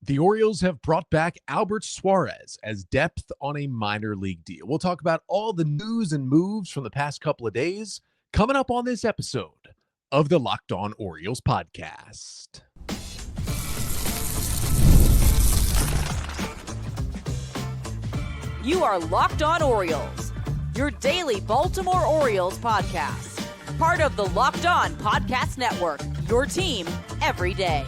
The Orioles have brought back Albert Suarez as depth on a minor league deal. We'll talk about all the news and moves from the past couple of days coming up on this episode of the Locked On Orioles podcast. You are Locked On Orioles, your daily Baltimore Orioles podcast. Part of the Locked On Podcast Network, your team every day.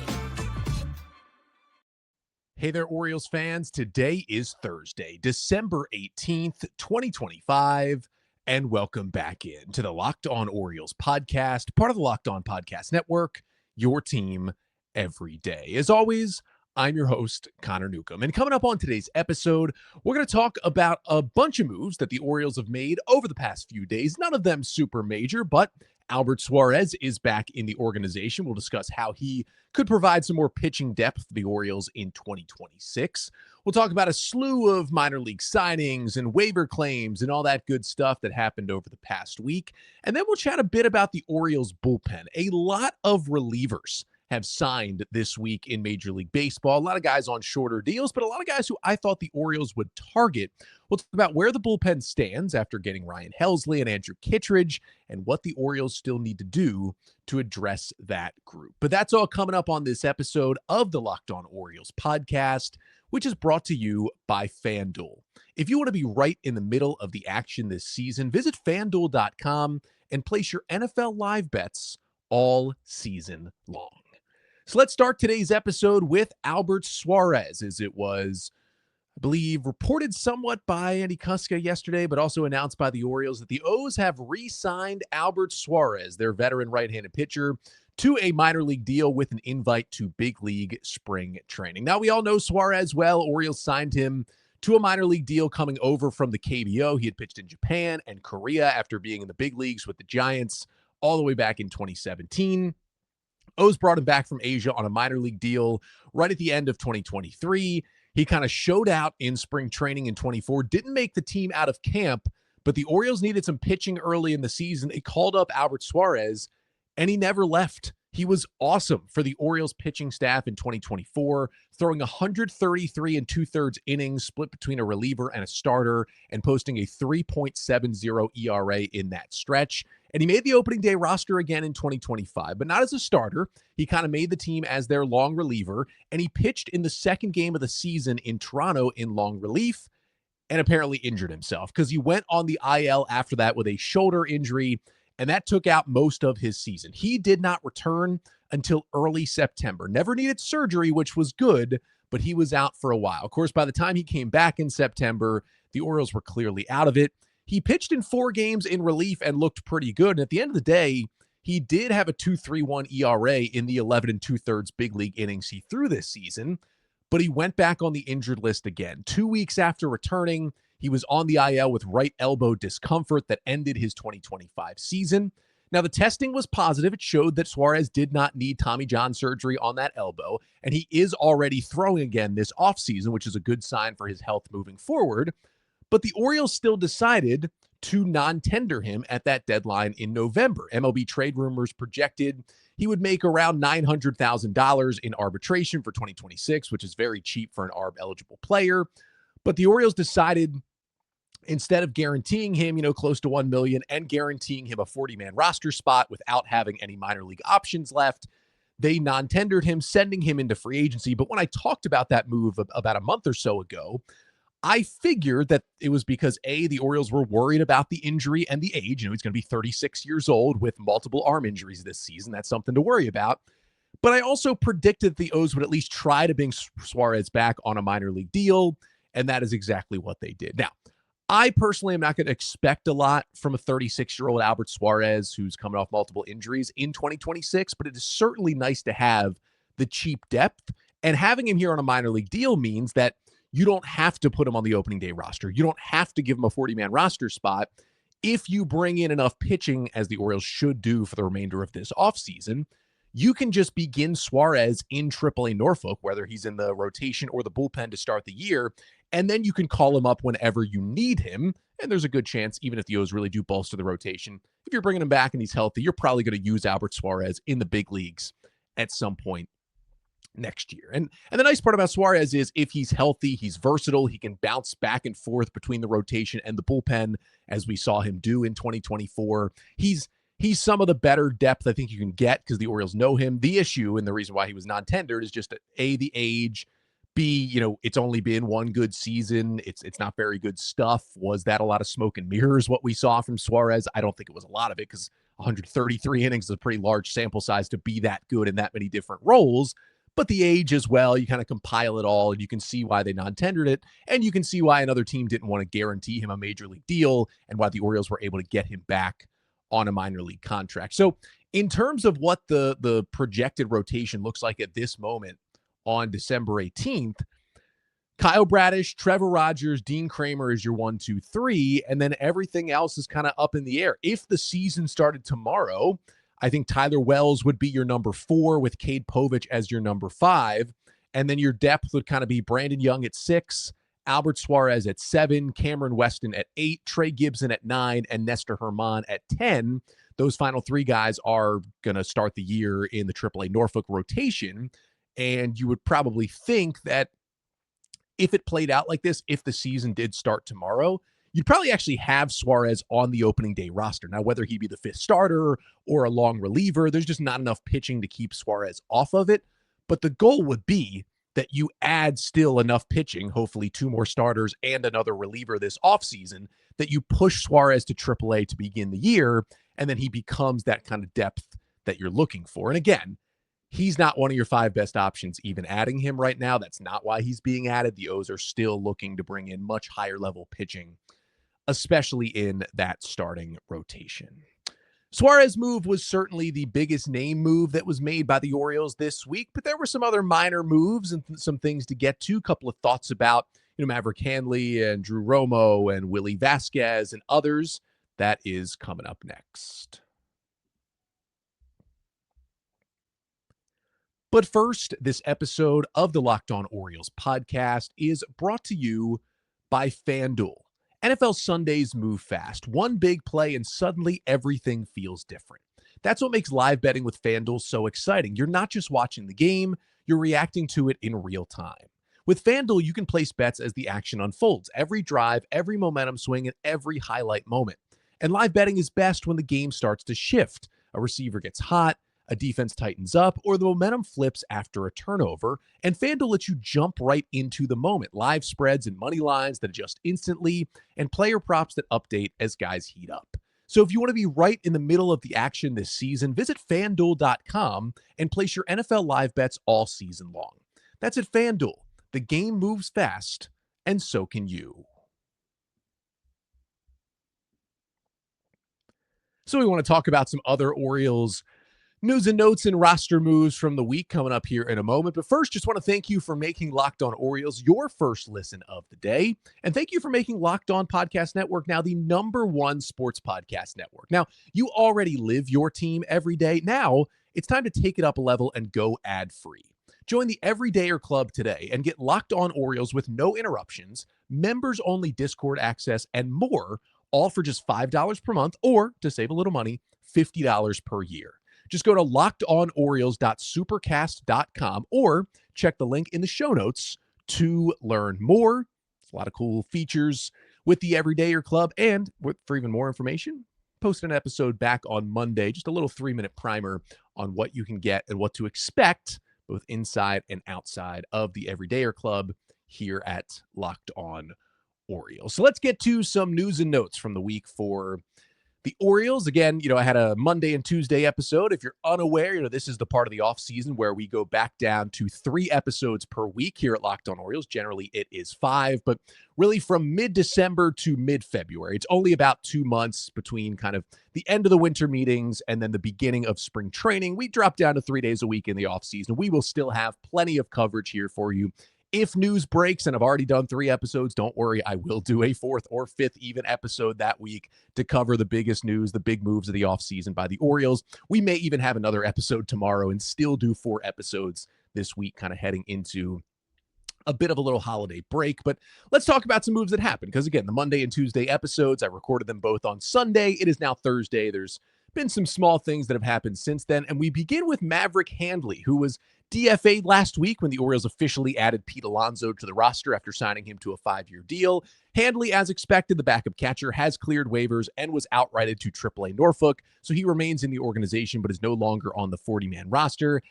Hey there, Orioles fans. Today is Thursday, December 18th, 2025, and welcome back in to the Locked On Orioles podcast, part of the Locked On Podcast Network, your team every day. As always, I'm your host, Connor Newcomb, and coming up on today's episode, we're going to talk about a bunch of moves that the Orioles have made over the past few days. None of them super major, but Albert Suarez is back in the organization. We'll discuss how he could provide some more pitching depth for the Orioles in 2026. We'll talk about a slew of minor league signings and waiver claims and all that good stuff that happened over the past week. And then we'll chat a bit about the Orioles bullpen. A lot of relievers have signed this week in Major League Baseball. A lot of guys on shorter deals, but a lot of guys who I thought the Orioles would target. We'll talk about where the bullpen stands after getting Ryan Helsley and Andrew Kittredge and what the Orioles still need to do to address that group. But that's all coming up on this episode of the Locked On Orioles podcast, which is brought to you by FanDuel. If you want to be right in the middle of the action this season, visit FanDuel.com and place your NFL live bets all season long. So let's start today's episode with Albert Suarez, as it was, I believe, reported somewhat by Andy Kuska yesterday, but also announced by the Orioles that the O's have re-signed Albert Suarez, their veteran right-handed pitcher, to a minor league deal with an invite to big league spring training. Now, we all know Suarez well. Orioles signed him to a minor league deal coming over from the KBO. He had pitched in Japan and Korea after being in the big leagues with the Giants all the way back in 2017. O's brought him back from Asia on a minor league deal right at the end of 2023. He kind of showed out in spring training in 24, didn't make the team out of camp, but the Orioles needed some pitching early in the season. They called up Albert Suarez, and he never left. He was awesome for the Orioles pitching staff in 2024, throwing 133 and two-thirds innings split between a reliever and a starter and posting a 3.70 ERA in that stretch. And he made the opening day roster again in 2025, but not as a starter. He kind of made the team as their long reliever, and he pitched in the second game of the season in Toronto in long relief and apparently injured himself because he went on the IL after that with a shoulder injury, and that took out most of his season. He did not return until early September. Never needed surgery, which was good, but he was out for a while. Of course, by the time he came back in September, the Orioles were clearly out of it. He pitched in 4 games in relief and looked pretty good. And at the end of the day, he did have a 2.31 ERA in the 11 and two-thirds big league innings he threw this season, but he went back on the injured list again. 2 weeks after returning, he was on the IL with right elbow discomfort that ended his 2025 season. Now, the testing was positive. It showed that Suarez did not need Tommy John surgery on that elbow, and he is already throwing again this offseason, which is a good sign for his health moving forward. But the Orioles still decided to non-tender him at that deadline in November. MLB trade rumors projected he would make around $900,000 in arbitration for 2026, which is very cheap for an ARB-eligible player. But the Orioles decided, instead of guaranteeing him, close to $1 million and guaranteeing him a 40-man roster spot without having any minor league options left, they non-tendered him, sending him into free agency. But when I talked about that move about a month or so ago, I figured that it was because, A, the Orioles were worried about the injury and the age. He's going to be 36 years old with multiple arm injuries this season. That's something to worry about. But I also predicted the O's would at least try to bring Suarez back on a minor league deal, and that is exactly what they did. Now, I personally am not going to expect a lot from a 36-year-old Albert Suarez who's coming off multiple injuries in 2026, but it is certainly nice to have the cheap depth. And having him here on a minor league deal means that you don't have to put him on the opening day roster. You don't have to give him a 40-man roster spot. If you bring in enough pitching, as the Orioles should do for the remainder of this offseason, you can just begin Suarez in AAA Norfolk, whether he's in the rotation or the bullpen to start the year, and then you can call him up whenever you need him. And there's a good chance, even if the O's really do bolster the rotation, if you're bringing him back and he's healthy, you're probably going to use Albert Suarez in the big leagues at some point next year. And the nice part about Suarez is if he's healthy, he's versatile. He can bounce back and forth between the rotation and the bullpen, as we saw him do in 2024. He's some of the better depth I think you can get because the Orioles know him. The issue and the reason why he was non-tendered is just that A, the age, B, it's only been one good season. It's not very good stuff. Was that a lot of smoke and mirrors, what we saw from Suarez? I don't think it was a lot of it because 133 innings is a pretty large sample size to be that good in that many different roles. But the age as well, you kind of compile it all and you can see why they non-tendered it. And you can see why another team didn't want to guarantee him a major league deal and why the Orioles were able to get him back on a minor league contract. So in terms of what the projected rotation looks like at this moment on December 18th, Kyle Bradish, Trevor Rogers, Dean Kramer is your 1, 2, 3, and then everything else is kind of up in the air. If the season started tomorrow, I think Tyler Wells would be your number 4 with Cade Povich as your number 5. And then your depth would kind of be Brandon Young at 6, Albert Suarez at 7, Cameron Weston at 8, Trey Gibson at 9, and Nestor Herman at 10. Those final 3 guys are going to start the year in the AAA Norfolk rotation. And you would probably think that if it played out like this, if the season did start tomorrow, you'd probably actually have Suarez on the opening day roster. Now, whether he be the 5th starter or a long reliever, there's just not enough pitching to keep Suarez off of it. But the goal would be that you add still enough pitching, hopefully 2 more starters and another reliever this offseason, that you push Suarez to AAA to begin the year, and then he becomes that kind of depth that you're looking for. And again, he's not one of your 5 best options, even adding him right now. That's not why he's being added. The O's are still looking to bring in much higher level pitching, especially in that starting rotation. Suarez move was certainly the biggest name move that was made by the Orioles this week, but there were some other minor moves and some things to get to. A couple of thoughts about, Maverick Handley and Drew Romo and Willy Vasquez and others. That is coming up next. But first, this episode of the Locked On Orioles podcast is brought to you by FanDuel. NFL Sundays move fast. One big play and suddenly everything feels different. That's what makes live betting with FanDuel so exciting. You're not just watching the game, you're reacting to it in real time. With FanDuel, you can place bets as the action unfolds. Every drive, every momentum swing, and every highlight moment. And live betting is best when the game starts to shift. A receiver gets hot, a defense tightens up, or the momentum flips after a turnover, and FanDuel lets you jump right into the moment. Live spreads and money lines that adjust instantly, and player props that update as guys heat up. So if you want to be right in the middle of the action this season, visit FanDuel.com and place your NFL live bets all season long. That's at FanDuel. The game moves fast, and so can you. So we want to talk about some other Orioles news and notes and roster moves from the week coming up here in a moment. But first, just want to thank you for making Locked On Orioles your first listen of the day. And thank you for making Locked On Podcast Network now the #1 sports podcast network. Now, you already live your team every day. Now, it's time to take it up a level and go ad-free. Join the Everydayer Club today and get Locked On Orioles with no interruptions, members-only Discord access, and more, all for just $5 per month, or, to save a little money, $50 per year. Just go to lockedonorioles.supercast.com or check the link in the show notes to learn more. It's a lot of cool features with the Everydayer Club. And for even more information, post an episode back on Monday, just a little 3-minute primer on what you can get and what to expect both inside and outside of the Everydayer Club here at Locked On Orioles. So let's get to some news and notes from the week for the Orioles. Again, I had a Monday and Tuesday episode. If you're unaware, this is the part of the offseason where we go back down to 3 episodes per week here at Locked On Orioles. Generally, it is 5, but really from mid-December to mid-February. It's only about 2 months between kind of the end of the winter meetings and then the beginning of spring training. We drop down to 3 days a week in the offseason. We will still have plenty of coverage here for you. If news breaks, and I've already done 3 episodes, don't worry, I will do a 4th or 5th even episode that week to cover the biggest news, the big moves of the offseason by the Orioles. We may even have another episode tomorrow and still do 4 episodes this week, kind of heading into a bit of a little holiday break. But let's talk about some moves that happened, because again, the Monday and Tuesday episodes, I recorded them both on Sunday. It is now Thursday. There's been some small things that have happened since then, and we begin with Maverick Handley, who was DFA'd last week when the Orioles officially added Pete Alonso to the roster after signing him to a 5-year deal. Handley, as expected, the backup catcher, has cleared waivers and was outrighted to AAA Norfolk, so he remains in the organization but is no longer on the 40-man roster.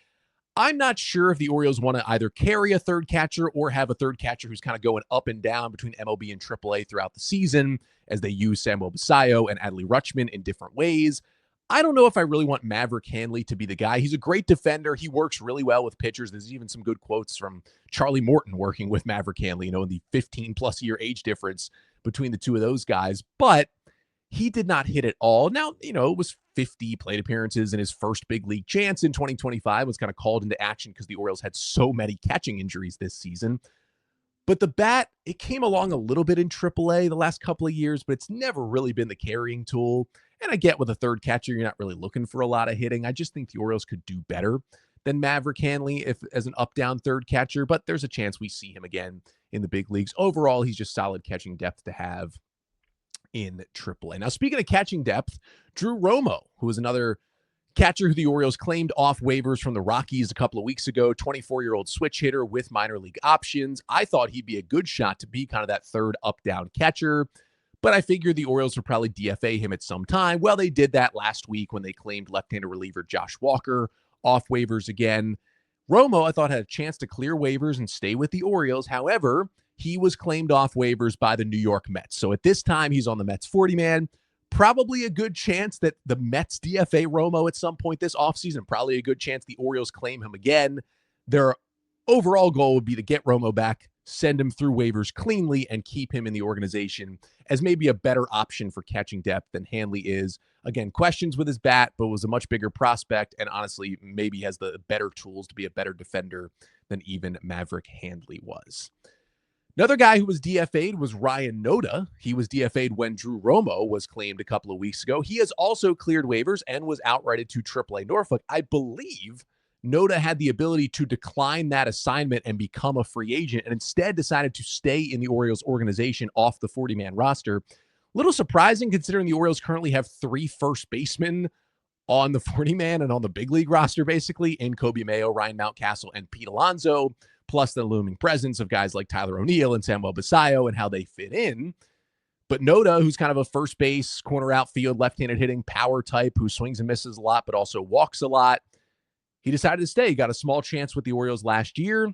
I'm not sure if the Orioles want to either carry a third catcher or have a third catcher who's kind of going up and down between MLB and AAA throughout the season as they use Samuel Basallo and Adley Rutschman in different ways. I don't know if I really want Maverick Handley to be the guy. He's a great defender. He works really well with pitchers. There's even some good quotes from Charlie Morton working with Maverick Handley, in the 15-plus year age difference between the two of those guys. But he did not hit at all. Now, it was 50 plate appearances in his first big league chance in 2025, was kind of called into action because the Orioles had so many catching injuries this season. But the bat, it came along a little bit in AAA the last couple of years, but it's never really been the carrying tool. And I get with a third catcher, you're not really looking for a lot of hitting. I just think the Orioles could do better than Maverick Handley as an up-down third catcher, but there's a chance we see him again in the big leagues. Overall, he's just solid catching depth to have in AAA. Now, speaking of catching depth, Drew Romo, who was another catcher who the Orioles claimed off waivers from the Rockies a couple of weeks ago, 24-year-old switch hitter with minor league options. I thought he'd be a good shot to be kind of that third up-down catcher, but I figured the Orioles would probably DFA him at some time. Well, they did that last week when they claimed left-handed reliever Josh Walker off waivers again. Romo, I thought, had a chance to clear waivers and stay with the Orioles. However, he was claimed off waivers by the New York Mets. So at this time, he's on the Mets 40-man. Probably a good chance that the Mets DFA Romo at some point this offseason. Probably a good chance the Orioles claim him again. Their overall goal would be to get Romo back, send him through waivers cleanly, and keep him in the organization as maybe a better option for catching depth than Handley is. Again, questions with his bat, but was a much bigger prospect, and honestly, maybe has the better tools to be a better defender than even Maverick Handley was. Another guy who was DFA'd was Ryan Noda. He was DFA'd when Drew Romo was claimed a couple of weeks ago. He has also cleared waivers and was outrighted to AAA Norfolk. I believe Noda had the ability to decline that assignment and become a free agent, and instead decided to stay in the Orioles organization off the 40-man roster. A little surprising considering the Orioles currently have 3 first basemen on the 40-man and on the big league roster, basically, in Kobe Mayo, Ryan Mountcastle, and Pete Alonso, plus the looming presence of guys like Tyler O'Neill and Samuel Basallo and how they fit in. But Noda, who's kind of a first base, corner outfield, left-handed hitting power type who swings and misses a lot, but also walks a lot, he decided to stay. He got a small chance with the Orioles last year.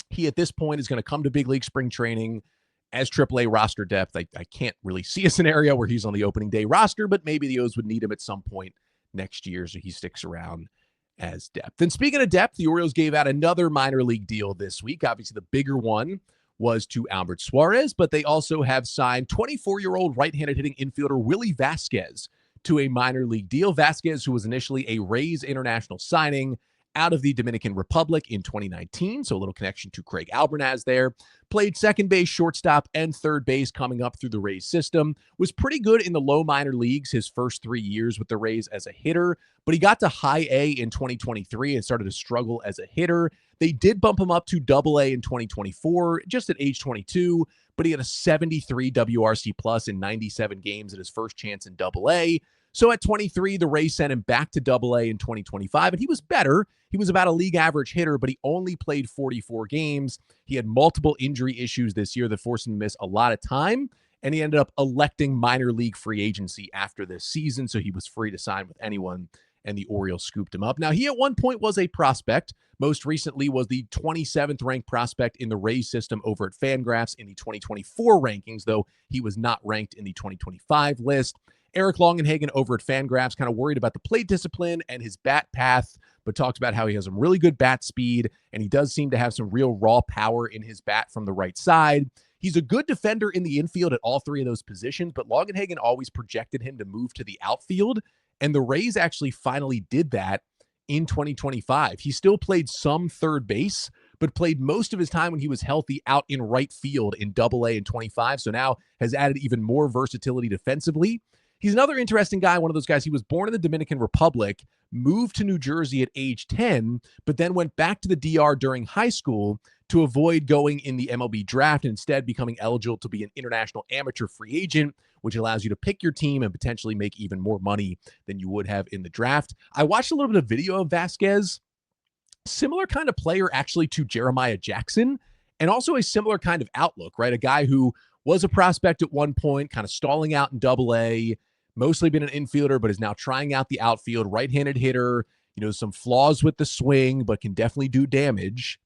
He, at this point, is going to come to big league spring training as AAA roster depth. I can't really see a scenario where he's on the opening day roster, but maybe the O's would need him at some point next year, so he sticks around as depth. And speaking of depth, the Orioles gave out another minor league deal this week. Obviously, the bigger one was to Albert Suarez, but they also have signed 24-year-old right-handed hitting infielder Willy Vasquez to a minor league deal. Vasquez, who was initially a Rays international signing out of the Dominican Republic in 2019, so a little connection to Craig Albernaz there, played second base, shortstop, and third base coming up through the Rays system, was pretty good in the low minor leagues his first 3 years with the Rays as a hitter, but he got to high A in 2023 and started to struggle as a hitter. They did bump him up to double A in 2024, just at age 22, but he had a 73 WRC plus in 97 games at his first chance in double A. So at 23, the Rays sent him back to double A in 2025, and he was better. He was about a league average hitter, but he only played 44 games. He had multiple injury issues this year that forced him to miss a lot of time, and he ended up electing minor league free agency after this season, so he was free to sign with anyone, and the Orioles scooped him up. Now, he at one point was a prospect. Most recently was the 27th ranked prospect in the Rays system over at FanGraphs in the 2024 rankings, though he was not ranked in the 2025 list. Eric Longenhagen over at FanGraphs kind of worried about the plate discipline and his bat path, but talks about how he has some really good bat speed, and he does seem to have some real raw power in his bat from the right side. He's a good defender in the infield at all 3 of those positions, but Longenhagen always projected him to move to the outfield, and the Rays actually finally did that in 2025. He still played some third base, but played most of his time when he was healthy out in right field in double A in 25, so now has added even more versatility defensively. He's another interesting guy, one of those guys. He was born in the Dominican Republic, moved to New Jersey at age 10, but then went back to the DR during high school to avoid going in the MLB draft and instead becoming eligible to be an international amateur free agent, which allows you to pick your team and potentially make even more money than you would have in the draft. I watched a little bit of video of Vasquez. Similar kind of player actually to Jeremiah Jackson, and also a similar kind of outlook, right? A guy who was a prospect at one point, kind of stalling out in Double-A, mostly been an infielder, but is now trying out the outfield, right-handed hitter, some flaws with the swing, but can definitely do damage.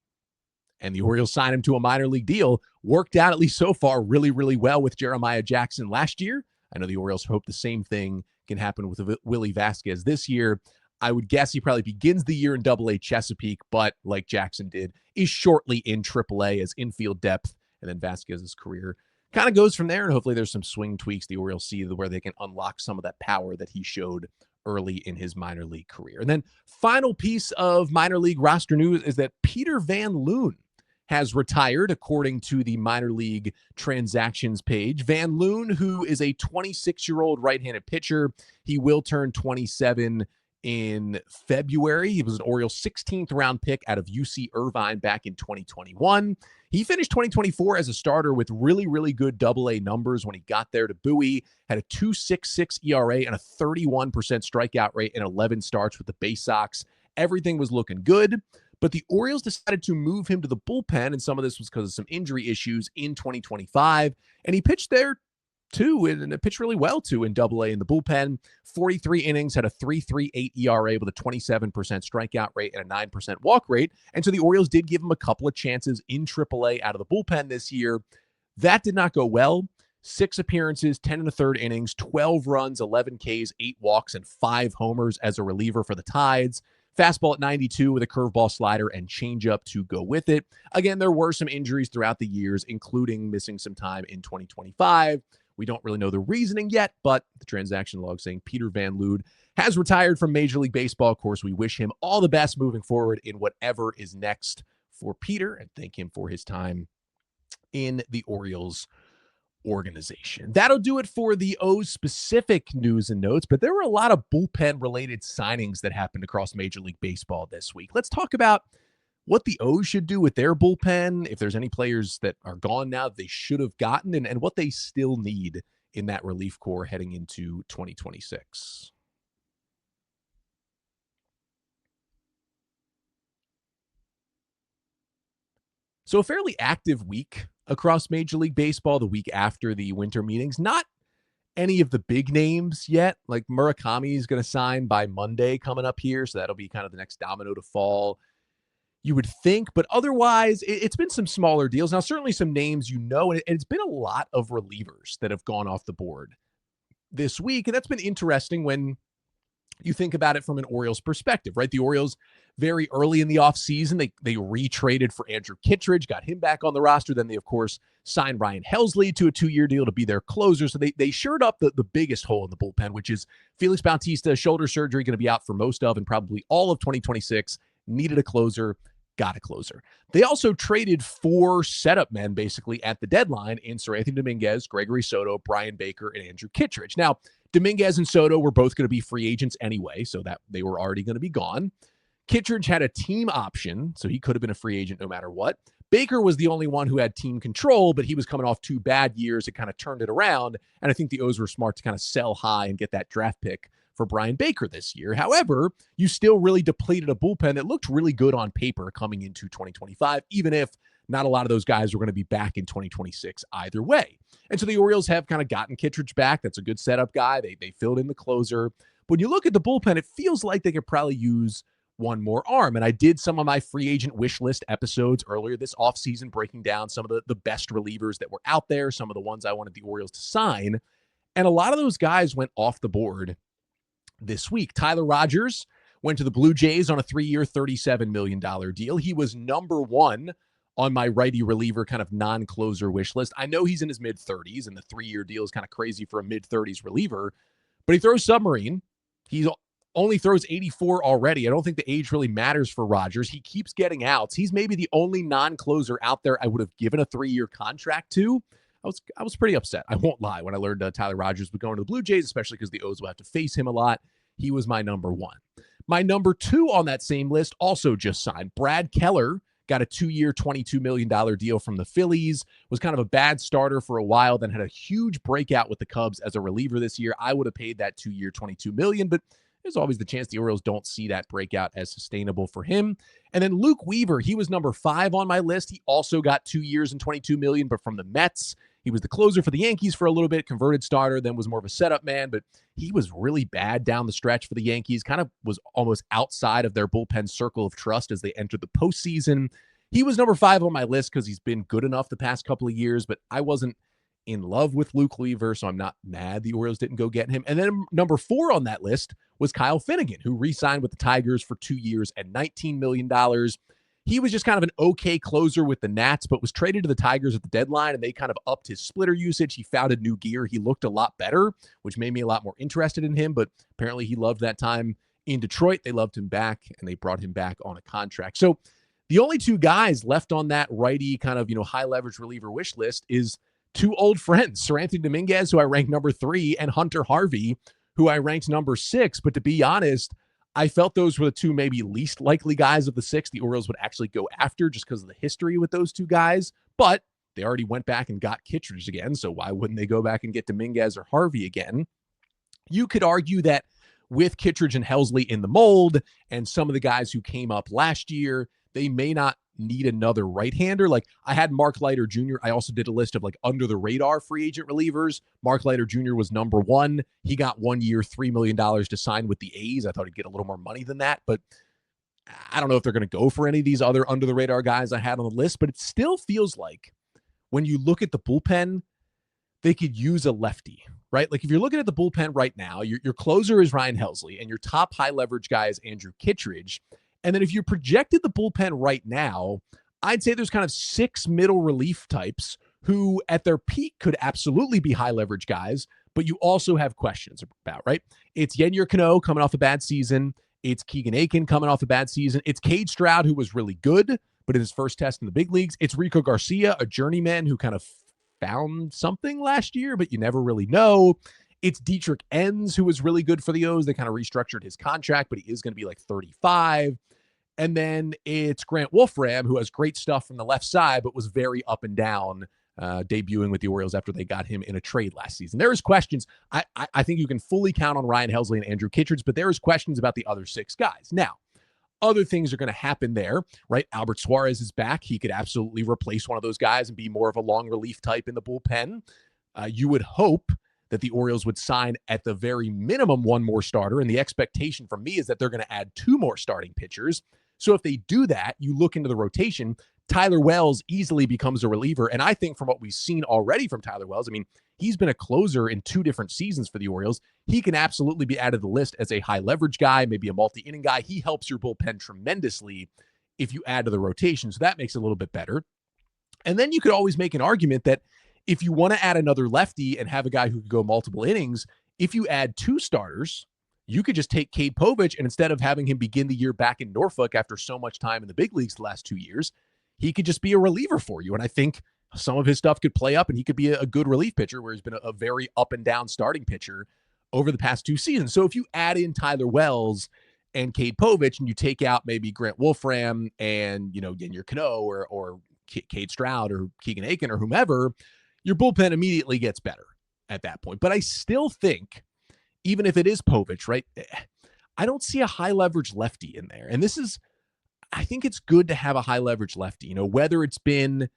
And the Orioles signed him to a minor league deal. Worked out, at least so far, really, really well with Jeremiah Jackson last year. I know the Orioles hope the same thing can happen with Willy Vasquez this year. I would guess he probably begins the year in Double-A Chesapeake, but like Jackson did, is shortly in Triple-A as infield depth. And then Vasquez's career kind of goes from there. And hopefully there's some swing tweaks the Orioles see where they can unlock some of that power that he showed early in his minor league career. And then final piece of minor league roster news is that Peter Van Loon has retired, according to the minor league transactions page. Van Loon, who is a 26-year-old right-handed pitcher, he will turn 27 in February. He was an Orioles 16th round pick out of UC Irvine back in 2021. He finished 2024 as a starter with really, really good Double-A numbers when he got there to Bowie, had a 2.66 ERA and a 31% strikeout rate in 11 starts with the Bay Sox. Everything was looking good, but the Orioles decided to move him to the bullpen, and some of this was because of some injury issues in 2025, and he pitched there too, and it pitched really well too in Double-A in the bullpen. 43 innings, had a 3.38 ERA with a 27% strikeout rate and a 9% walk rate. And so the Orioles did give him a couple of chances in Triple-A out of the bullpen this year. That did not go well. 6 appearances, 10 and a third innings, 12 runs, 11 Ks, 8 walks, and 5 homers as a reliever for the Tides. Fastball at 92 with a curveball, slider, and changeup to go with it. Again, there were some injuries throughout the years, including missing some time in 2025. We don't really know the reasoning yet, but the transaction log saying Peter Van Loon has retired from Major League Baseball. Of course, we wish him all the best moving forward in whatever is next for Peter, and thank him for his time in the Orioles organization. That'll do it for the O's specific news and notes, but there were a lot of bullpen-related signings that happened across Major League Baseball this week. Let's talk about what the O's should do with their bullpen, if there's any players that are gone now that they should have gotten, and what they still need in that relief corps heading into 2026. So a fairly active week across Major League Baseball the week after the winter meetings. Not any of the big names yet. Like Murakami is going to sign by Monday coming up here, so that'll be kind of the next domino to fall, you would think. But otherwise, it's been some smaller deals. Now, certainly some names and it's been a lot of relievers that have gone off the board this week, and that's been interesting when you think about it from an Orioles perspective, right? The Orioles, very early in the offseason, they retraded for Andrew Kittredge, got him back on the roster. Then they, of course, signed Ryan Helsley to a 2-year deal to be their closer. So they shored up the biggest hole in the bullpen, which is Felix Bautista, shoulder surgery, going to be out for most of and probably all of 2026. Needed a closer, got a closer. They also traded 4 setup men basically at the deadline in Seranthony Dominguez, Gregory Soto, Brian Baker, and Andrew Kittredge. Now, Dominguez and Soto were both going to be free agents anyway, so that they were already going to be gone. Kittredge had a team option, so he could have been a free agent no matter what. Baker was the only one who had team control, but he was coming off 2 bad years. It kind of turned it around, and I think the O's were smart to kind of sell high and get that draft pick for Brian Baker this year. However, you still really depleted a bullpen that looked really good on paper coming into 2025, even if not a lot of those guys were going to be back in 2026 either way. And so the Orioles have kind of gotten Kittredge back. That's a good setup guy. They filled in the closer. But when you look at the bullpen, it feels like they could probably use one more arm. And I did some of my free agent wish list episodes earlier this offseason, breaking down some of the best relievers that were out there, some of the ones I wanted the Orioles to sign. And a lot of those guys went off the board this week. Tyler Rogers went to the Blue Jays on a 3-year, $37 million deal. He was number 1 on my righty reliever kind of non-closer wish list. I know he's in his mid-30s, and the 3-year deal is kind of crazy for a mid-30s reliever, but he throws submarine. He only throws 84 already. I don't think the age really matters for Rogers. He keeps getting outs. He's maybe the only non-closer out there I would have given a 3-year contract to. I was pretty upset. I won't lie when I learned Tyler Rogers was going to the Blue Jays, especially because the O's will have to face him a lot. He was my number 1. My number 2 on that same list also just signed. Brad Keller got a 2-year, $22 million deal from the Phillies, was kind of a bad starter for a while, then had a huge breakout with the Cubs as a reliever this year. I would have paid that 2-year, $22 million, but there's always the chance the Orioles don't see that breakout as sustainable for him. And then Luke Weaver, he was number 5 on my list. He also got 2 years and $22 million, but from the Mets. He was the closer for the Yankees for a little bit, converted starter, then was more of a setup man, but he was really bad down the stretch for the Yankees, kind of was almost outside of their bullpen circle of trust as they entered the postseason. He was number 5 on my list because he's been good enough the past couple of years, but I wasn't in love with Luke Weaver, so I'm not mad the Orioles didn't go get him. And then number 4 on that list was Kyle Finnegan, who re-signed with the Tigers for 2 years and $19 million. He was just kind of an okay closer with the Nats, but was traded to the Tigers at the deadline, and they kind of upped his splitter usage. He found a new gear. He looked a lot better, which made me a lot more interested in him, but apparently he loved that time in Detroit. They loved him back, and they brought him back on a contract. So the only 2 guys left on that righty kind of, high leverage reliever wish list is 2 old friends, Seranthony Dominguez, who I ranked number 3, and Hunter Harvey, who I ranked number 6. But to be honest, I felt those were the 2 maybe least likely guys of the 6 the Orioles would actually go after just because of the history with those 2 guys. But they already went back and got Kittredge again, so why wouldn't they go back and get Dominguez or Harvey again? You could argue that with Kittredge and Helsley in the mold and some of the guys who came up last year, they may not need another right-hander. Like I had Mark Leiter Jr. I also did a list of like under the radar free agent relievers. Mark Leiter Jr. was number 1. He got 1 year, $3 million to sign with the A's. I thought he'd get a little more money than that, but I don't know if they're going to go for any of these other under the radar guys I had on the list, but it still feels like when you look at the bullpen, they could use a lefty, right? Like if you're looking at the bullpen right now, your closer is Ryan Helsley and your top high leverage guy is Andrew Kittredge. And then if you projected the bullpen right now, I'd say there's kind of 6 middle relief types who at their peak could absolutely be high leverage guys, but you also have questions about, right? It's Yennier Cano coming off a bad season. It's Keegan Aiken coming off a bad season. It's Cade Stroud, who was really good, but in his first test in the big leagues. It's Rico Garcia, a journeyman who kind of found something last year, but you never really know. It's Dietrich Enns, who was really good for the O's. They kind of restructured his contract, but he is going to be like 35. And then it's Grant Wolfram, who has great stuff from the left side, but was very up and down, debuting with the Orioles after they got him in a trade last season. There is questions. I think you can fully count on Ryan Helsley and Andrew Kittredge, but there is questions about the other 6 guys. Now, other things are going to happen there, right? Albert Suarez is back. He could absolutely replace one of those guys and be more of a long relief type in the bullpen. You would hope that the Orioles would sign at the very minimum 1 more starter, and the expectation from me is that they're going to add 2 more starting pitchers. So if they do that, you look into the rotation, Tyler Wells easily becomes a reliever. And I think from what we've seen already from Tyler Wells, I mean, he's been a closer in 2 different seasons for the Orioles. He can absolutely be added to the list as a high leverage guy, maybe a multi-inning guy. He helps your bullpen tremendously if you add to the rotation. So that makes it a little bit better. And then you could always make an argument that if you want to add another lefty and have a guy who could go multiple innings, if you add 2 starters, you could just take Cade Povich, and instead of having him begin the year back in Norfolk after so much time in the big leagues the last 2 years, he could just be a reliever for you. And I think some of his stuff could play up, and he could be a good relief pitcher where he's been a very up and down starting pitcher over the past 2 seasons. So if you add in Tyler Wells and Cade Povich, and you take out maybe Grant Wolfram and, Yennier Cano or Cade Stroud or Keegan Aiken or whomever, your bullpen immediately gets better at that point. But I still think, even if it is Povich, right, I don't see a high leverage lefty in there. And I think it's good to have a high leverage lefty, whether it's been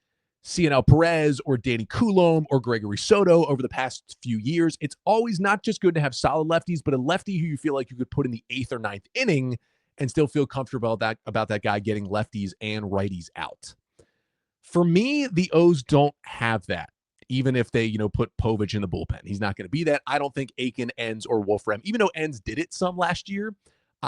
Cionel Perez or Danny Coulomb or Gregory Soto over the past few years. It's always not just good to have solid lefties, but a lefty who you feel like you could put in the 8th or 9th inning and still feel comfortable about that guy getting lefties and righties out. For me, the O's don't have that. Even if they, put Povich in the bullpen, he's not going to be that. I don't think Aiken, Enns, or Wolfram, even though Enns did it some last year,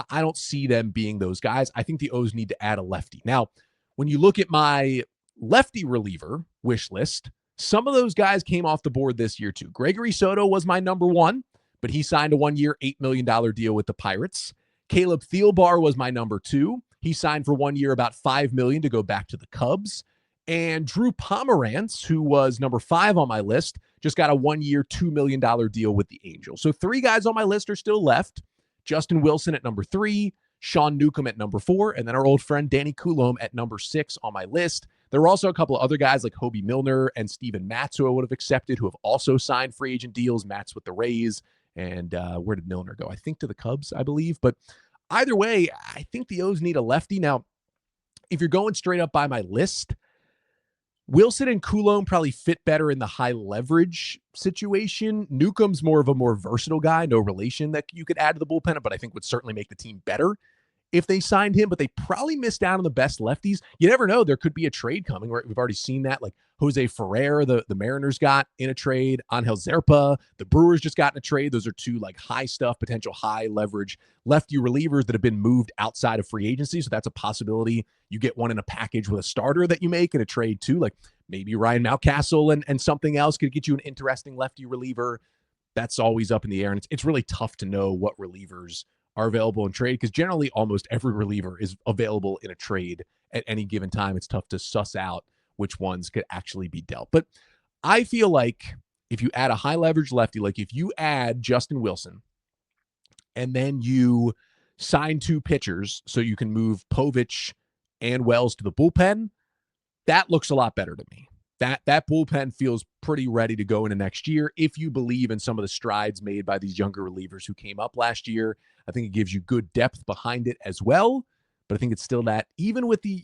I don't see them being those guys. I think the O's need to add a lefty. Now, when you look at my lefty reliever wish list, some of those guys came off the board this year too. Gregory Soto was my number 1, but he signed a 1-year, $8 million deal with the Pirates. Caleb Thielbar was my number 2. He signed for 1 year, about $5 million to go back to the Cubs. And Drew Pomerantz, who was number 5 on my list, just got a 1-year, $2 million deal with the Angels. So 3 guys on my list are still left. Justin Wilson at number 3, Sean Newcomb at number 4, and then our old friend Danny Coulomb at number 6 on my list. There were also a couple of other guys like Hobie Milner and Steven Matz who I would have accepted, who have also signed free agent deals. Matz with the Rays And where did Milner go? I think to the Cubs, I believe. But either way, I think the O's need a lefty. Now, if you're going straight up by my list, Wilson and Coulomb probably fit better in the high leverage situation. Newcomb's more of a more versatile guy, no relation that you could add to the bullpen, but I think would certainly make the team better if they signed him, but they probably missed out on the best lefties. You never know. There could be a trade coming. Right? We've already seen that. Like Jose Ferrer, the Mariners got in a trade. Angel Zerpa, the Brewers just got in a trade. Those are two like high stuff, potential high leverage lefty relievers that have been moved outside of free agency. So that's a possibility. You get one in a package with a starter that you make in a trade too. Like maybe Ryan Mountcastle and something else could get you an interesting lefty reliever. That's always up in the air. And it's really tough to know what relievers are available in trade because generally almost every reliever is available in a trade at any given time. It's tough to suss out which ones could actually be dealt. But I feel like if you add a high leverage lefty, like if you add Justin Wilson and then you sign two pitchers so you can move Povich and Wells to the bullpen, that looks a lot better to me. That bullpen feels pretty ready to go into next year if you believe in some of the strides made by these younger relievers who came up last year. I think it gives you good depth behind it as well. But I think it's still that, even with the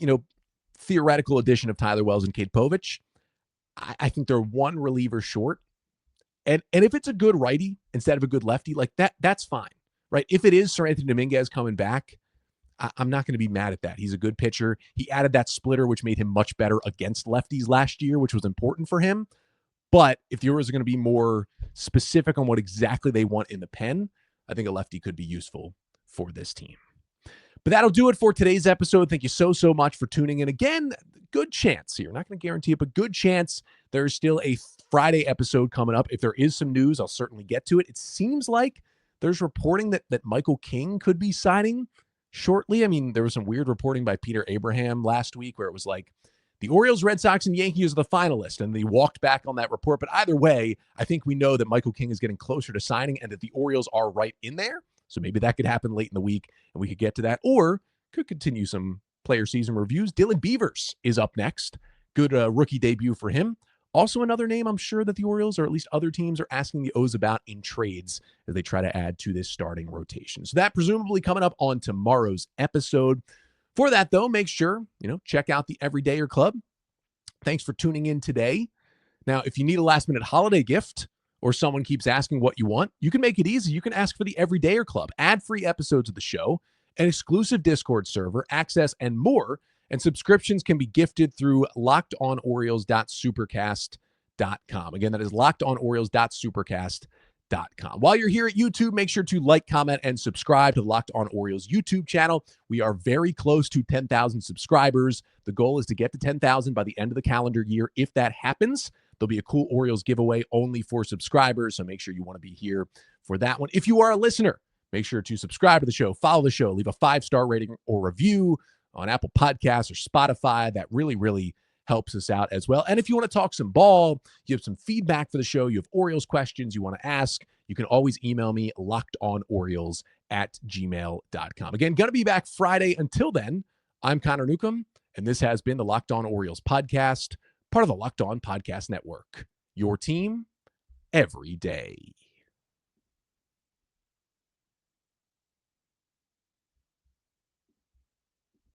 theoretical addition of Tyler Wells and Cade Povich, I think they're one reliever short. And if it's a good righty instead of a good lefty, like that's fine, right? If it is Sir Anthony Dominguez coming back, I'm not going to be mad at that. He's a good pitcher. He added that splitter, which made him much better against lefties last year, which was important for him. But if the Orioles are going to be more specific on what exactly they want in the pen, I think a lefty could be useful for this team. But that'll do it for today's episode. Thank you so much for tuning in. Again, good chance here. Not going to guarantee it, but good chance there's still a Friday episode coming up. If there is some news, I'll certainly get to it. It seems like there's reporting that Michael King could be signing shortly. I mean, there was some weird reporting by Peter Abraham last week where it was like the Orioles, Red Sox, and Yankees are the finalists, and they walked back on that report. But either way, I think we know that Michael King is getting closer to signing and that the Orioles are right in there. So maybe that could happen late in the week and we could get to that, or could continue some player season reviews. Dylan Beavers is up next. Good rookie debut for him. Also another name I'm sure that the Orioles, or at least other teams, are asking the O's about in trades as they try to add to this starting rotation. So that presumably coming up on tomorrow's episode. For that, though, make sure, check out the Everydayer Club. Thanks for tuning in today. Now, if you need a last-minute holiday gift or someone keeps asking what you want, you can make it easy. You can ask for the Everydayer Club, ad-free episodes of the show, an exclusive Discord server, access, and more. And subscriptions can be gifted through lockedonorioles.supercast.com. Again, that is lockedonorioles.supercast.com. While you're here at YouTube, make sure to like, comment, and subscribe to the Locked On Orioles YouTube channel. We are very close to 10,000 subscribers. The goal is to get to 10,000 by the end of the calendar year. If that happens, there'll be a cool Orioles giveaway only for subscribers, so make sure you want to be here for that one. If you are a listener, make sure to subscribe to the show, follow the show, leave a 5-star rating or review on Apple Podcasts or Spotify. That really helps us out as well. And if you want to talk some ball, you have some feedback for the show, you have Orioles questions you want to ask, you can always email me, lockedonorioles@gmail.com. Again, going to be back Friday. Until then, I'm Connor Newcomb, and this has been the Locked On Orioles podcast, part of the Locked On Podcast Network. Your team every day.